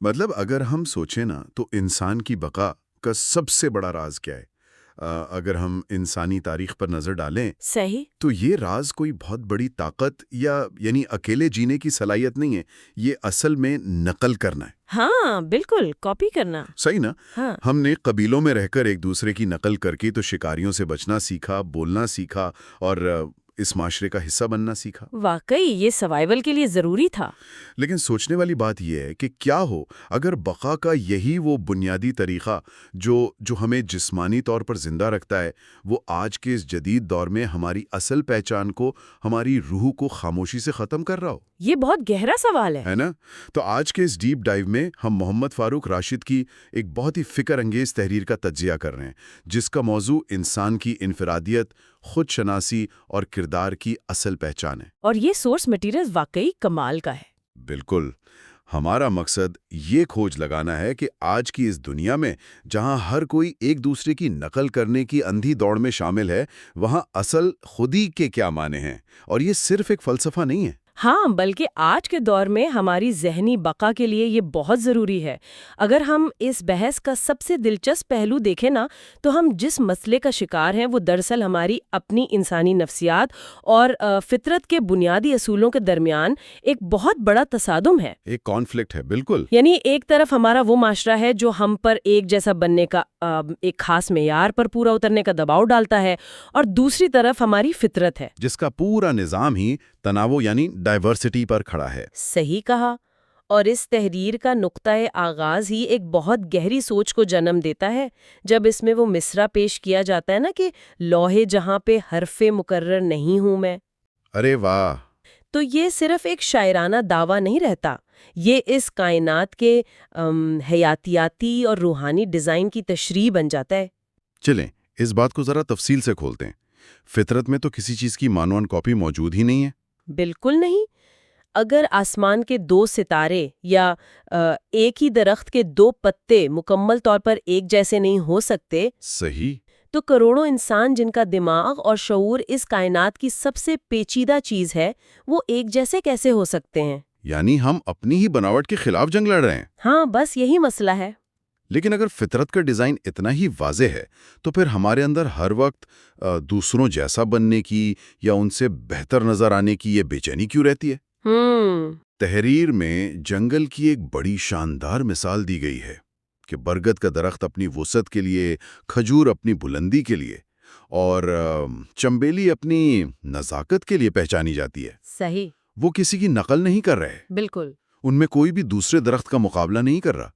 مطلب اگر ہم سوچیں نا تو انسان کی بقا کا سب سے بڑا راز کیا ہے؟ اگر ہم انسانی تاریخ پر نظر ڈالیں صحیح. تو یہ راز کوئی بہت بڑی طاقت یا یعنی اکیلے جینے کی صلاحیت نہیں ہے، یہ اصل میں نقل کرنا ہے۔ ہاں بالکل، کاپی کرنا. صحیح نا؟ ہاں. ہم نے قبیلوں میں رہ کر ایک دوسرے کی نقل کر کے تو شکاریوں سے بچنا سیکھا، بولنا سیکھا اور اس معاشرے کا حصہ بننا سیکھا۔ واقعی یہ سروائیول کے لیے ضروری تھا. لیکن سوچنے والی بات یہ ہے کہ کیا ہو اگر بقا کا یہی وہ بنیادی طریقہ جو ہمیں جسمانی طور پر زندہ رکھتا ہے، وہ آج کے اس جدید دور میں ہماری اصل پہچان کو، ہماری روح کو خاموشی سے ختم کر رہا ہو؟ یہ بہت گہرا سوال ہے. ہے نا؟ تو آج کے اس ڈیپ ڈائیو میں ہم محمد فاروق راشد کی ایک بہت ہی فکر انگیز تحریر کا تجزیہ کر رہے ہیں، جس کا موضوع انسان کی انفرادیت، خود شناسی اور کردار کی اصل پہچان ہے۔ اور یہ سورس مٹیریل واقعی کمال کا ہے. بالکل۔ ہمارا مقصد یہ کھوج لگانا ہے کہ آج کی اس دنیا میں جہاں ہر کوئی ایک دوسرے کی نقل کرنے کی اندھی دوڑ میں شامل ہے، وہاں اصل خودی کے کیا معنی ہیں، اور یہ صرف ایک فلسفہ نہیں ہے۔ ہاں، بلکہ آج کے دور میں ہماری ذہنی بقا کے لیے یہ بہت ضروری ہے. اگر ہم اس بحث کا سب سے دلچسپ پہلو دیکھیں نا، تو ہم جس مسئلے کا شکار ہیں وہ دراصل ہماری اپنی انسانی نفسیات اور فطرت کے بنیادی اصولوں کے درمیان ایک بہت بڑا تصادم ہے. ایک کانفلکٹ ہے، بالکل۔ یعنی ایک طرف ہمارا وہ معاشرہ ہے جو ہم پر ایک جیسا بننے کا ایک خاص معیار پر پورا اترنے کا دباؤ ڈالتا ہے، اور دوسری طرف ہماری فطرت ہے جس کا پورا نظام ہی تنوع یعنی ڈائیورسٹی پر کھڑا ہے۔ صحیح کہا. اور اس تحریر کا نقطۂ آغاز ہی ایک بہت گہری سوچ کو جنم دیتا ہے، جب اس میں وہ مصرع پیش کیا جاتا ہے نا کہ لوح جہاں پہ حرف مقرر نہیں ہوں میں. ارے واہ! تو یہ صرف ایک شاعرانہ دعویٰ نہیں رہتا، یہ اس کائنات کے حیاتیاتی اور روحانی ڈیزائن کی تشریح بن جاتا ہے. چلیں اس بات کو ذرا تفصیل سے کھولتے ہیں۔ فطرت میں تو کسی چیز کی مانوان کاپی موجود ہی نہیں ہے۔ بالکل نہیں. اگر آسمان کے 2 ستارے یا ایک ہی درخت کے 2 پتے مکمل طور پر ایک جیسے نہیں ہو سکتے، صحیح۔ تو کروڑوں انسان جن کا دماغ اور شعور اس کائنات کی سب سے پیچیدہ چیز ہے، وہ ایک جیسے کیسے ہو سکتے ہیں؟ یعنی ہم اپنی ہی بناوٹ کے خلاف جنگ لڑ رہے ہیں۔ ہاں، بس یہی مسئلہ ہے. لیکن اگر فطرت کا ڈیزائن اتنا ہی واضح ہے تو پھر ہمارے اندر ہر وقت دوسروں جیسا بننے کی یا ان سے بہتر نظر آنے کی یہ بے چینی کیوں رہتی ہے؟ تحریر میں جنگل کی ایک بڑی شاندار مثال دی گئی ہے کہ برگد کا درخت اپنی وسعت کے لیے، کھجور اپنی بلندی کے لیے اور چمبیلی اپنی نزاکت کے لیے پہچانی جاتی ہے۔ صحیح. وہ کسی کی نقل نہیں کر رہے، بالکل. ان میں کوئی بھی دوسرے درخت کا مقابلہ نہیں کر رہا۔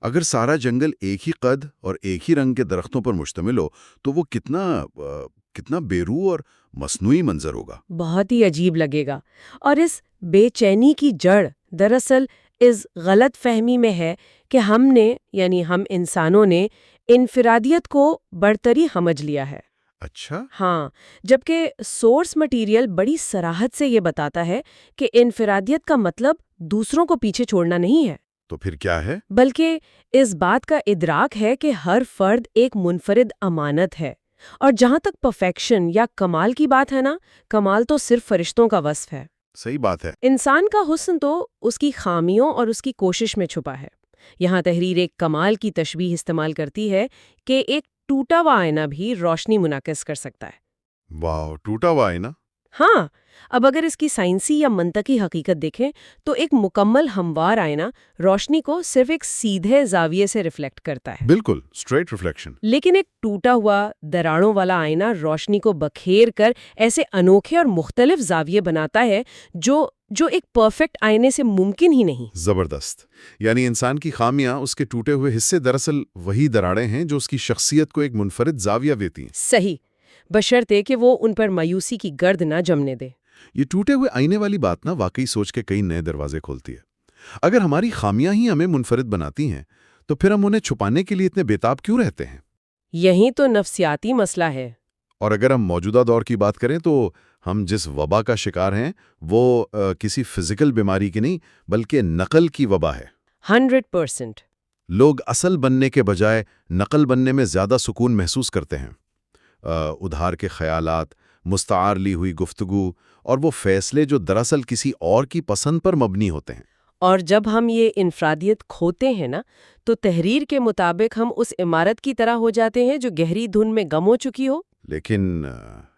اگر سارا جنگل ایک ہی قد اور ایک ہی رنگ کے درختوں پر مشتمل ہو تو وہ کتنا بے روح اور مصنوعی منظر ہوگا۔ بہت ہی عجیب لگے گا. اور اس بے چینی کی جڑ دراصل اس غلط فہمی میں ہے کہ ہم انسانوں نے انفرادیت کو برتری سمجھ لیا ہے. اچھا۔ ہاں، جبکہ سورس مٹیریل بڑی صراحت سے یہ بتاتا ہے کہ انفرادیت کا مطلب دوسروں کو پیچھے چھوڑنا نہیں ہے، تو پھر کیا ہے؟ بلکہ اس بات کا ادراک ہے کہ ہر فرد ایک منفرد امانت ہے. اور جہاں تک پرفیکشن یا کمال کی بات ہے نا، کمال تو صرف فرشتوں کا وصف ہے. صحیح بات ہے۔ انسان کا حسن تو اس کی خامیوں اور اس کی کوشش میں چھپا ہے. یہاں تحریر ایک کمال کی تشبیہ استعمال کرتی ہے کہ ایک ٹوٹا ہوا آئینہ بھی روشنی منعکس کر سکتا ہے. واو، ٹوٹا ہوا ہے نا؟ ہاں، اب اگر اس کی سائنسی یا منطقی حقیقت دیکھیں تو ایک مکمل ہموار آئینہ روشنی کو صرف ایک سیدھے زاویے سے ریفلیکٹ کرتا ہے. بالکل، اسٹریٹ ریفلیکشن. لیکن ایک ٹوٹا ہوا دراڑوں والا آئینہ روشنی کو بکھیر کر ایسے انوکھے اور مختلف زاویے بناتا ہے جو ایک پرفیکٹ آئینے سے ممکن ہی نہیں. زبردست. یعنی انسان کی خامیاں، اس کے ٹوٹے ہوئے حصے دراصل وہی دراڑیں ہیں جو اس کی شخصیت کو ایک منفرد زاویہ دیتی ہیں. صحیح، بشرطے کہ وہ ان پر مایوسی کی گرد نہ جمنے دے. یہ ٹوٹے ہوئے آئینے والی بات نا واقعی سوچ کے کئی نئے دروازے کھولتی ہے۔ اگر ہماری خامیاں ہی ہمیں منفرد بناتی ہیں تو پھر ہم انہیں چھپانے کے لیے اتنے بےتاب کیوں رہتے ہیں؟ یہی تو نفسیاتی مسئلہ ہے. اور اگر ہم موجودہ دور کی بات کریں تو ہم جس وبا کا شکار ہیں وہ کسی فزیکل بیماری کی نہیں بلکہ نقل کی وبا ہے۔ 100%. لوگ اصل بننے کے بجائے نقل بننے میں زیادہ سکون محسوس کرتے ہیں۔ ادھار کے خیالات، مستعار لی ہوئی گفتگو اور وہ فیصلے جو دراصل کسی اور کی پسند پر مبنی ہوتے ہیں۔ اور جب ہم یہ انفرادیت کھوتے ہیں نا تو تحریر کے مطابق ہم اس عمارت کی طرح ہو جاتے ہیں جو گہری دھن میں گم ہو چکی ہو۔ لیکن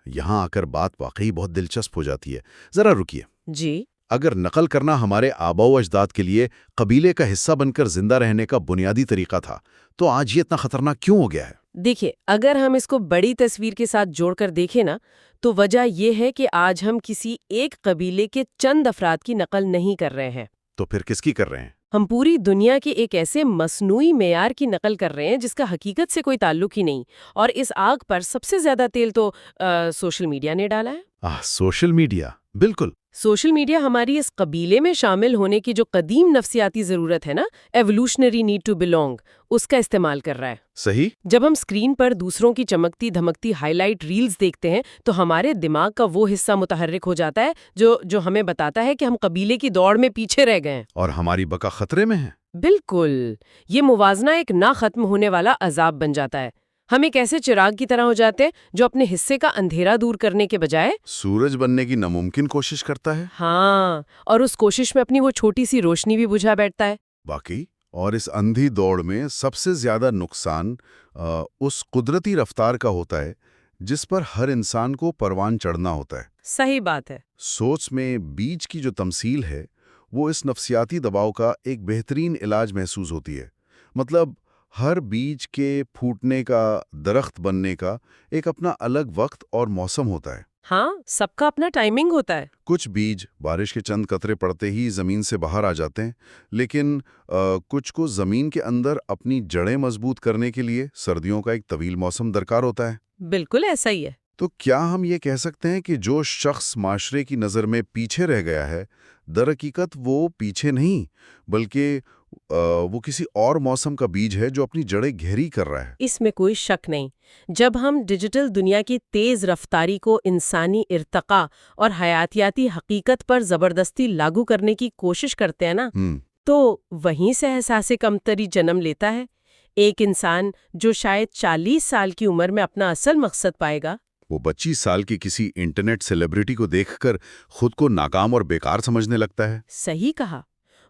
یہاں آ کر بات واقعی بہت دلچسپ ہو جاتی ہے۔ ذرا رکیے۔ جی اگر نقل کرنا ہمارے آباء و اجداد کے لیے قبیلے کا حصہ بن کر زندہ رہنے کا بنیادی طریقہ تھا تو آج یہ اتنا خطرناک کیوں ہو گیا ہے؟ دیکھیے، اگر ہم اس کو بڑی تصویر کے ساتھ جوڑ کر دیکھیں نا تو وجہ یہ ہے کہ آج ہم کسی ایک قبیلے کے چند افراد کی نقل نہیں کر رہے ہیں۔ تو پھر کس کی کر رہے ہیں؟ ہم پوری دنیا کے ایک ایسے مصنوعی معیار کی نقل کر رہے ہیں جس کا حقیقت سے کوئی تعلق ہی نہیں، اور اس آگ پر سب سے زیادہ تیل تو سوشل میڈیا نے ڈالا ہے۔ سوشل میڈیا، بالکل۔ سوشل میڈیا ہماری اس قبیلے میں شامل ہونے کی جو قدیم نفسیاتی ضرورت ہے نا، ایوولوشنری نیڈ ٹو بلونگ، اس کا استعمال کر رہا ہے۔ صحیح۔ جب ہم اسکرین پر دوسروں کی چمکتی دھمکتی ہائی لائٹ ریلز دیکھتے ہیں تو ہمارے دماغ کا وہ حصہ متحرک ہو جاتا ہے جو ہمیں بتاتا ہے کہ ہم قبیلے کی دوڑ میں پیچھے رہ گئے ہیں اور ہماری بقا خطرے میں ہے۔ بالکل، یہ موازنہ ایک نہ ختم ہونے والا عذاب بن جاتا ہے۔ ہم ایک ایسے چراغ کی طرح ہو جاتے ہیں جو اپنے حصے کا اندھیرا دور کرنے کے بجائے سورج بننے کی ناممکن کوشش کرتا ہے۔ ہاں، اور اس کوشش میں اپنی وہ چھوٹی سی روشنی بھی بجھا بیٹھتا ہے۔ باقی اور اس اندھی دوڑ میں سب سے زیادہ نقصان اس قدرتی رفتار کا ہوتا ہے جس پر ہر انسان کو پروان چڑھنا ہوتا ہے۔ صحیح بات ہے۔ سوچ میں بیج کی جو تمثیل ہے وہ اس نفسیاتی دباؤ کا ایک بہترین علاج محسوس ہوتی ہے۔ مطلب ہر بیج کے پھوٹنے کا، درخت بننے کا ایک اپنا الگ وقت اور موسم ہوتا ہے۔ ہاں، سب کا اپنا ٹائمنگ ہوتا ہے۔ کچھ بیج بارش کے چند قطرے پڑتے ہی زمین سے باہر آ جاتے ہیں، لیکن کچھ کو زمین کے اندر اپنی جڑیں مضبوط کرنے کے لیے سردیوں کا ایک طویل موسم درکار ہوتا ہے۔ بالکل ایسا ہی ہے۔ تو کیا ہم یہ کہہ سکتے ہیں کہ جو شخص معاشرے کی نظر میں پیچھے رہ گیا ہے، در حقیقت وہ پیچھے نہیں بلکہ وہ کسی اور موسم کا بیج ہے جو اپنی جڑیں گہری کر رہا ہے؟ اس میں کوئی شک نہیں۔ جب ہم ڈیجیٹل دنیا کی تیز رفتاری کو انسانی ارتقاء اور حیاتیاتی حقیقت پر زبردستی لاگو کرنے کی کوشش کرتے ہیں نا، تو وہیں سے احساس کمتری جنم لیتا ہے۔ ایک انسان جو شاید 40 سال کی عمر میں اپنا اصل مقصد پائے گا، وہ 25 سال کی کسی انٹرنیٹ سیلیبریٹی کو دیکھ کر خود کو ناکام اور بیکار سمجھنے لگتا ہے۔ صحیح کہا۔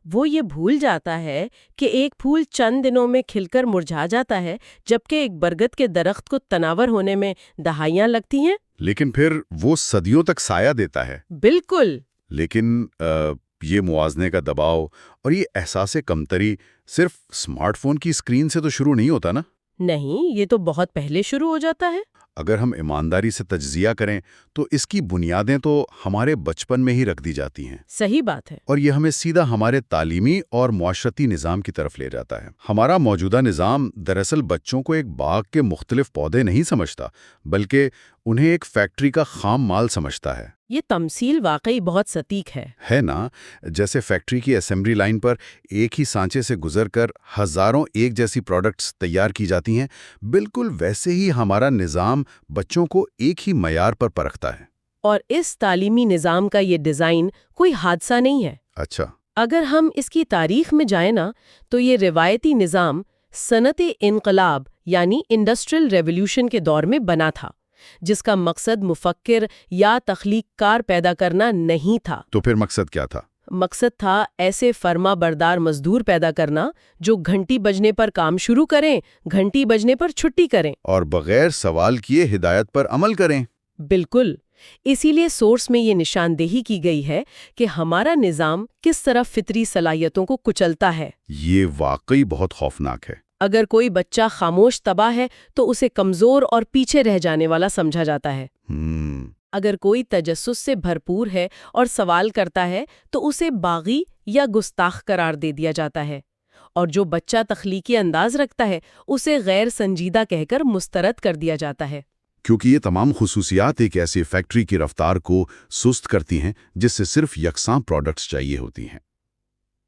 وہ یہ بھول جاتا ہے کہ ایک پھول چند دنوں میں کھل کر مرجھا جاتا ہے، جبکہ ایک برگد کے درخت کو تناور ہونے میں دہائیاں لگتی ہیں۔ لیکن پھر وہ صدیوں تک سایہ دیتا ہے۔ بالکل۔ لیکن یہ موازنے کا دباؤ اور یہ احساس کمتری صرف اسمارٹ فون کی اسکرین سے تو شروع نہیں ہوتا نا؟ نہیں، یہ تو بہت پہلے شروع ہو جاتا ہے۔ اگر ہم ایمانداری سے تجزیہ کریں تو اس کی بنیادیں تو ہمارے بچپن میں ہی رکھ دی جاتی ہیں۔ صحیح بات ہے۔ اور یہ ہمیں سیدھا ہمارے تعلیمی اور معاشرتی نظام کی طرف لے جاتا ہے۔ ہمارا موجودہ نظام دراصل بچوں کو ایک باغ کے مختلف پودے نہیں سمجھتا بلکہ انہیں ایک فیکٹری کا خام مال سمجھتا ہے۔ یہ تمثیل واقعی بہت سٹیک ہے نا؟ جیسے فیکٹری کی اسمبلی لائن پر ایک ہی سانچے سے گزر کر ہزاروں ایک جیسی پروڈکٹس تیار کی جاتی ہیں، بالکل ویسے ہی ہمارا نظام بچوں کو ایک ہی معیار پر پرکھتا ہے۔ اور اس تعلیمی نظام کا یہ ڈیزائن کوئی حادثہ نہیں ہے۔ اچھا۔ اگر ہم اس کی تاریخ میں جائیں نا تو یہ روایتی نظام صنعت انقلاب یعنی انڈسٹریل ریولوشن کے دور میں بنا تھا، جس کا مقصد مفکر یا تخلیق کار پیدا کرنا نہیں تھا۔ تو پھر مقصد کیا تھا؟ مقصد تھا ایسے فرما بردار مزدور پیدا کرنا جو گھنٹی بجنے پر کام شروع کریں، گھنٹی بجنے پر چھٹی کریں، اور بغیر سوال کیے ہدایت پر عمل کریں۔ بالکل۔ اسی لیے سورس میں یہ نشاندہی کی گئی ہے کہ ہمارا نظام کس طرح فطری صلاحیتوں کو کچلتا ہے۔ یہ واقعی بہت خوفناک ہے۔ اگر کوئی بچہ خاموش تباہ ہے تو اسے کمزور اور پیچھے رہ جانے والا سمجھا جاتا ہے۔ اگر کوئی تجسس سے بھرپور ہے اور سوال کرتا ہے تو اسے باغی یا گستاخ قرار دے دیا جاتا ہے، اور جو بچہ تخلیقی انداز رکھتا ہے اسے غیر سنجیدہ کہہ کر مسترد کر دیا جاتا ہے۔ کیونکہ یہ تمام خصوصیات ایک ایسی فیکٹری کی رفتار کو سست کرتی ہیں جس سے صرف یکساں پروڈکٹس چاہیے ہوتی ہیں۔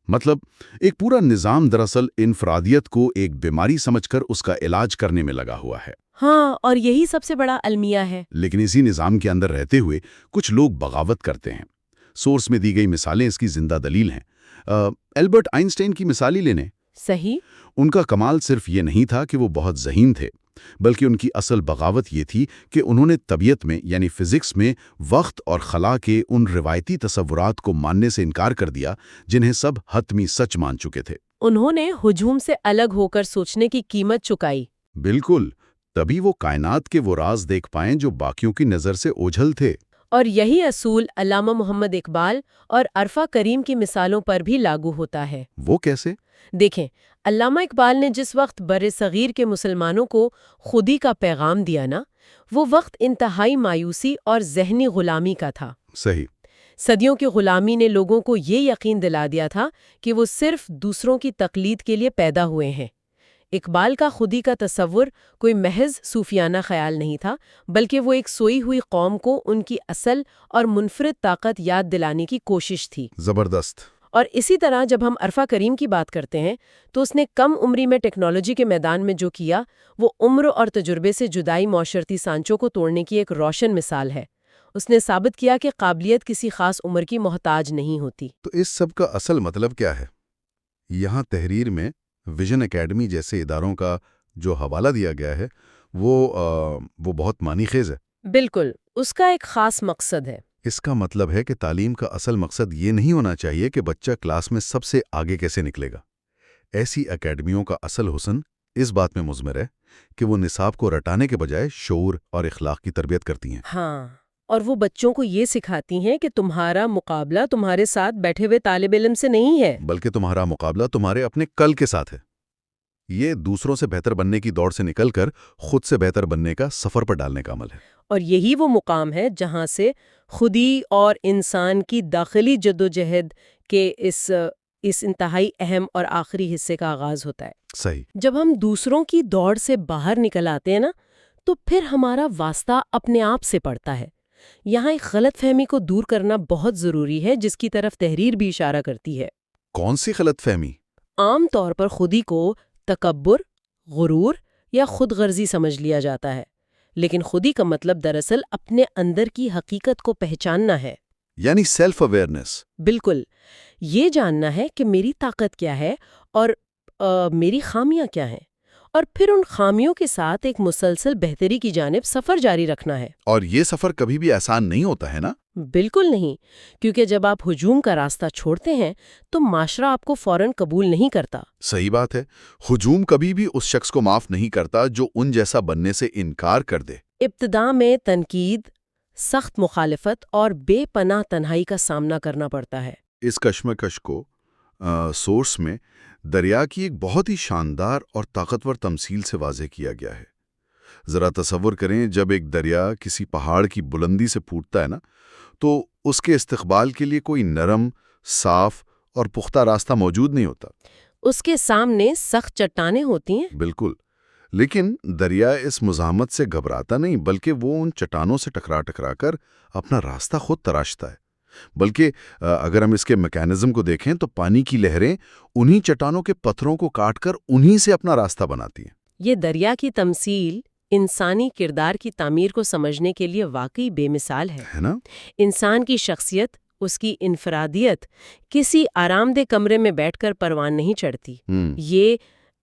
مطلب ایک پورا نظام دراصل انفرادیت کو ایک بیماری سمجھ کر اس کا علاج کرنے میں لگا ہوا ہے۔ ہاں، اور یہی سب سے بڑا المیہ ہے۔ لیکن اسی نظام کے اندر رہتے ہوئے کچھ لوگ بغاوت کرتے ہیں۔ سورس میں دی گئی مثالیں اس کی زندہ دلیل ہیں۔ البرٹ آئنسٹائن کی مثال ہی لیں۔ صحیح۔ ان کا کمال صرف یہ نہیں تھا کہ وہ بہت ذہین تھے، بلکہ ان کی اصل بغاوت یہ تھی کہ انہوں نے طبیعت میں یعنی فزکس میں وقت اور خلا کے ان روایتی تصورات کو ماننے سے انکار کر دیا جنہیں سب حتمی سچ مان چکے تھے۔ انہوں نے ہجوم سے الگ ہو کر سوچنے کی قیمت چکائی۔ بالکل، تبھی وہ کائنات کے وہ راز دیکھ پائیں جو باقیوں کی نظر سے اوجھل تھے۔ اور یہی اصول علامہ محمد اقبال اور عرفہ کریم کی مثالوں پر بھی لاگو ہوتا ہے۔ وہ کیسے؟ دیکھیں، علامہ اقبال نے جس وقت بر صغیر کے مسلمانوں کو خودی کا پیغام دیا نا، وہ وقت انتہائی مایوسی اور ذہنی غلامی کا تھا۔ صحیح۔ صدیوں کی غلامی نے لوگوں کو یہ یقین دلا دیا تھا کہ وہ صرف دوسروں کی تقلید کے لیے پیدا ہوئے ہیں۔ اقبال کا خودی کا تصور کوئی محض صوفیانہ خیال نہیں تھا، بلکہ وہ ایک سوئی ہوئی قوم کو ان کی اصل اور منفرد طاقت یاد دلانے کی کوشش تھی۔ زبردست۔ اور اسی طرح جب ہم عرفہ کریم کی بات کرتے ہیں تو اس نے کم عمری میں ٹیکنالوجی کے میدان میں جو کیا، وہ عمر اور تجربے سے جدائی معاشرتی سانچوں کو توڑنے کی ایک روشن مثال ہے۔ اس نے ثابت کیا کہ قابلیت کسی خاص عمر کی محتاج نہیں ہوتی۔ تو اس سب کا اصل مطلب کیا ہے؟ یہاں تحریر میں ویژن اکیڈمی جیسے اداروں کا جو حوالہ دیا گیا ہے وہ بہت معنی خیز ہے۔ بالکل، اس کا ایک خاص مقصد ہے۔ اس کا مطلب ہے کہ تعلیم کا اصل مقصد یہ نہیں ہونا چاہیے کہ بچہ کلاس میں سب سے آگے کیسے نکلے گا۔ ایسی اکیڈمیوں کا اصل حسن اس بات میں مضمر ہے کہ وہ نصاب کو رٹانے کے بجائے شعور اور اخلاق کی تربیت کرتی ہیں۔ ہاں، اور وہ بچوں کو یہ سکھاتی ہیں کہ تمہارا مقابلہ تمہارے ساتھ بیٹھے ہوئے طالب علم سے نہیں ہے، بلکہ تمہارا مقابلہ تمہارے اپنے کل کے ساتھ ہے۔ یہ دوسروں سے بہتر بننے کی دوڑ سے نکل کر خود سے بہتر بننے کا سفر پر ڈالنے کا عمل ہے۔ اور یہی وہ مقام ہے جہاں سے خودی اور انسان کی داخلی جدوجہد کے اس انتہائی اہم اور آخری حصے کا آغاز ہوتا ہے۔ صحیح۔ جب ہم دوسروں کی دوڑ سے باہر نکل آتے ہیں نا، تو پھر ہمارا واسطہ اپنے آپ سے پڑتا ہے۔ یہاں ایک غلط فہمی کو دور کرنا بہت ضروری ہے، جس کی طرف تحریر بھی اشارہ کرتی ہے۔ کون سی غلط فہمی؟ عام طور پر خودی کو تکبر، غرور یا خود غرضی سمجھ لیا جاتا ہے، لیکن خودی کا مطلب دراصل اپنے اندر کی حقیقت کو پہچاننا ہے۔ یعنی سیلف اویئرنیس۔ بالکل، یہ جاننا ہے کہ میری طاقت کیا ہے اور میری خامیاں کیا ہیں، اور پھر ان خامیوں کے ساتھ ایک مسلسل بہتری کی جانب سفر جاری رکھنا ہے۔ اور یہ سفر کبھی بھی آسان نہیں ہوتا ہے نا؟ بالکل نہیں، کیونکہ جب آپ ہجوم کا راستہ چھوڑتے ہیں تو معاشرہ آپ کو فوراً قبول نہیں کرتا۔ صحیح بات ہے۔ ہجوم کبھی بھی اس شخص کو معاف نہیں کرتا جو ان جیسا بننے سے انکار کر دے۔ ابتدا میں تنقید، سخت مخالفت اور بے پناہ تنہائی کا سامنا کرنا پڑتا ہے۔ اس کشمکش کو سورس میں دریا کی ایک بہت ہی شاندار اور طاقتور تمثیل سے واضح کیا گیا ہے۔ ذرا تصور کریں، جب ایک دریا کسی پہاڑ کی بلندی سے پھوٹتا ہے نا، تو اس کے استقبال کے لیے کوئی نرم، صاف اور پختہ راستہ موجود نہیں ہوتا۔ اس کے سامنے سخت چٹانیں ہوتی ہیں۔ بالکل، لیکن دریا اس مزاحمت سے گھبراتا نہیں، بلکہ وہ ان چٹانوں سے ٹکرا کر اپنا راستہ خود تراشتا ہے۔ بلکہ اگر ہم اس کے میکانزم کو دیکھیں تو پانی کی لہریں انہی چٹانوں کے پتھروں کو کاٹ کر انہی سے اپنا راستہ بناتی ہیں۔ یہ دریا کی تمثیل انسانی کردار کی تعمیر کو سمجھنے کے لیے واقعی بے مثال ہے نا؟ انسان کی شخصیت، اس کی انفرادیت کسی آرام دہ کمرے میں بیٹھ کر پروان نہیں چڑھتی۔ یہ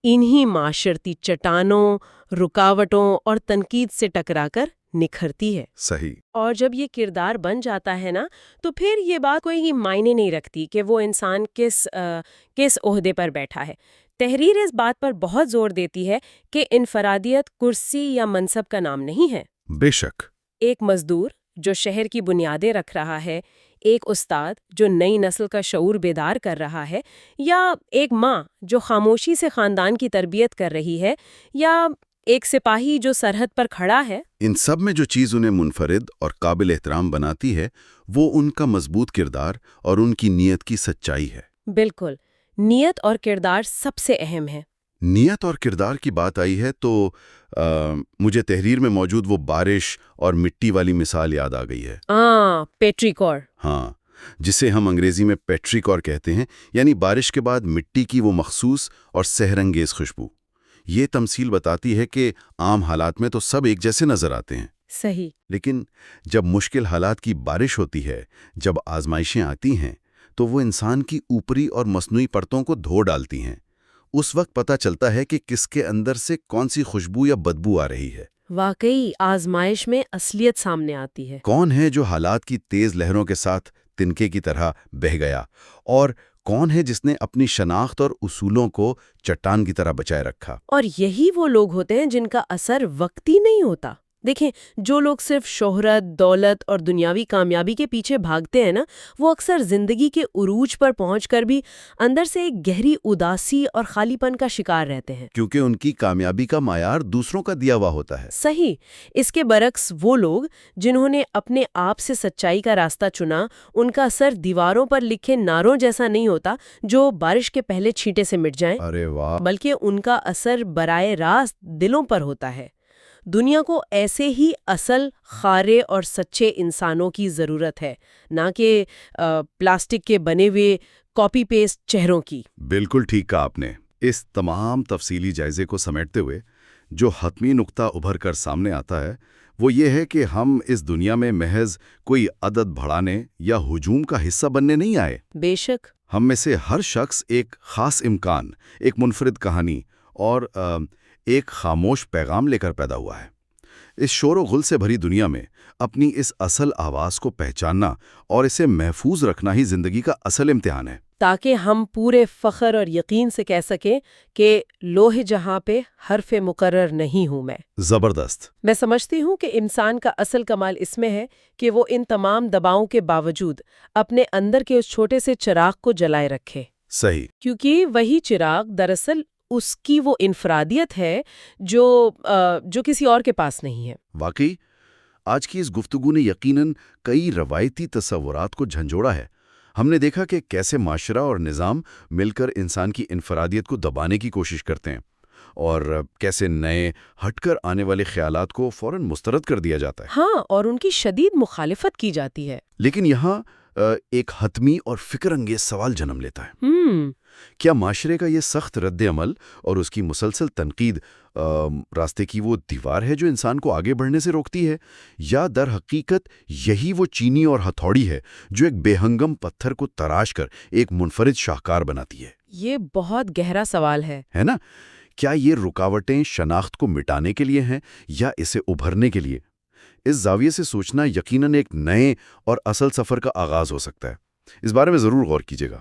انہی معاشرتی چٹانوں، رکاوٹوں اور تنقید سے ٹکرا کر نکھرتی ہے۔ صحیح۔ اور جب یہ کردار بن جاتا ہے نا، تو پھر یہ بات کوئی معنی نہیں رکھتی کہ وہ انسان کس عہدے پر بیٹھا ہے۔ تحریر اس بات پر بہت زور دیتی ہے کہ انفرادیت کرسی یا منصب کا نام نہیں ہے۔ بے شک۔ ایک مزدور جو شہر کی بنیادیں رکھ رہا ہے، ایک استاد جو نئی نسل کا شعور بیدار کر رہا ہے، یا ایک ماں جو خاموشی سے خاندان کی تربیت کر رہی ہے، یا ایک سپاہی جو سرحد پر کھڑا ہے، ان سب میں جو چیز انہیں منفرد اور قابل احترام بناتی ہے وہ ان کا مضبوط کردار اور ان کی نیت کی سچائی ہے۔ بالکل، نیت اور کردار سب سے اہم ہے۔ نیت اور کردار کی بات آئی ہے تو مجھے تحریر میں موجود وہ بارش اور مٹی والی مثال یاد آ گئی ہے۔ پیٹریکور۔ ہاں، جسے ہم انگریزی میں پیٹریکور کہتے ہیں، یعنی بارش کے بعد مٹی کی وہ مخصوص اور سحر انگیز خوشبو۔ یہ تمثیل بتاتی ہے کہ عام حالات میں تو سب ایک جیسے نظر آتے ہیں، صحیح، لیکن جب مشکل حالات کی بارش ہوتی ہے، جب آزمائشیں آتی ہیں، تو وہ انسان کی اوپری اور مصنوعی پرتوں کو دھو ڈالتی ہیں، اس وقت پتہ چلتا ہے کہ کس کے اندر سے کون سی خوشبو یا بدبو آ رہی ہے۔ واقعی آزمائش میں اصلیت سامنے آتی ہے۔ کون ہے جو حالات کی تیز لہروں کے ساتھ تنکے کی طرح بہہ گیا، اور کون ہے جس نے اپنی شناخت اور اصولوں کو چٹان کی طرح بچائے رکھا؟ اور یہی وہ لوگ ہوتے ہیں جن کا اثر وقتی نہیں ہوتا۔ دیکھیں، جو لوگ صرف شہرت، دولت اور دنیاوی کامیابی کے پیچھے بھاگتے ہیں نا، وہ اکثر زندگی کے عروج پر پہنچ کر بھی اندر سے ایک گہری اداسی اور خالی پن کا شکار رہتے ہیں، کیونکہ ان کی کامیابی کا معیار دوسروں کا دیا ہوا ہوتا ہے۔ صحیح۔ اس کے برعکس وہ لوگ جنہوں نے اپنے آپ سے سچائی کا راستہ چنا، ان کا اثر دیواروں پر لکھے نعروں جیسا نہیں ہوتا جو بارش کے پہلے چھینٹے سے مٹ جائیں، ارے واہ! بلکہ ان کا اثر براہ راست دلوں پر ہوتا ہے۔ دنیا کو ایسے ہی اصل، خارے اور سچے انسانوں کی ضرورت ہے، نہ کہ پلاسٹک کے بنے ہوئے کاپی پیسٹ چہروں کی۔ بالکل ٹھیک کہا آپ نے۔ اس تمام تفصیلی جائزے کو سمیٹتے ہوئے جو حتمی نقطہ ابھر کر سامنے آتا ہے وہ یہ ہے کہ ہم اس دنیا میں محض کوئی عدد بڑھانے یا ہجوم کا حصہ بننے نہیں آئے۔ بے شک۔ ہم میں سے ہر شخص ایک خاص امکان، ایک منفرد کہانی اور ایک خاموش پیغام لے کر پیدا ہوا ہے۔ اس شور و غل سے بھری دنیا میں اپنی اس اصل آواز کو پہچاننا اور اسے محفوظ رکھنا ہی زندگی کا اصل امتحان ہے، تاکہ ہم پورے فخر اور یقین سے کہہ سکیں کہ لوح جہاں پہ حرف مقرر نہیں ہوں میں۔ زبردست۔ میں سمجھتی ہوں کہ انسان کا اصل کمال اس میں ہے کہ وہ ان تمام دباؤں کے باوجود اپنے اندر کے اس چھوٹے سے چراغ کو جلائے رکھے، صحیح۔ کیونکہ وہی چراغ دراصل اس کی وہ انفرادیت ہے جو کسی اور کے پاس نہیں ہے۔ واقعی آج کی اس گفتگو نے یقیناً کئی روایتی تصورات کو جھنجھوڑا ہے۔ ہم نے دیکھا کہ کیسے معاشرہ اور نظام مل کر انسان کی انفرادیت کو دبانے کی کوشش کرتے ہیں، اور کیسے نئے ہٹ کر آنے والے خیالات کو فوراً مسترد کر دیا جاتا ہے۔ ہاں، اور ان کی شدید مخالفت کی جاتی ہے۔ لیکن یہاں ایک حتمی اور فکر انگیز سوال جنم لیتا ہے۔ کیا معاشرے کا یہ سخت رد عمل اور اس کی مسلسل تنقید راستے کی وہ دیوار ہے جو انسان کو آگے بڑھنے سے روکتی ہے، یا در حقیقت یہی وہ چینی اور ہتھوڑی ہے جو ایک بے ہنگم پتھر کو تراش کر ایک منفرد شاہکار بناتی ہے؟ یہ بہت گہرا سوال ہے نا؟ کیا یہ رکاوٹیں شناخت کو مٹانے کے لیے ہیں یا اسے ابھرنے کے لیے؟ اس زاویے سے سوچنا یقیناً ایک نئے اور اصل سفر کا آغاز ہو سکتا ہے۔ اس بارے میں ضرور غور کیجیے گا۔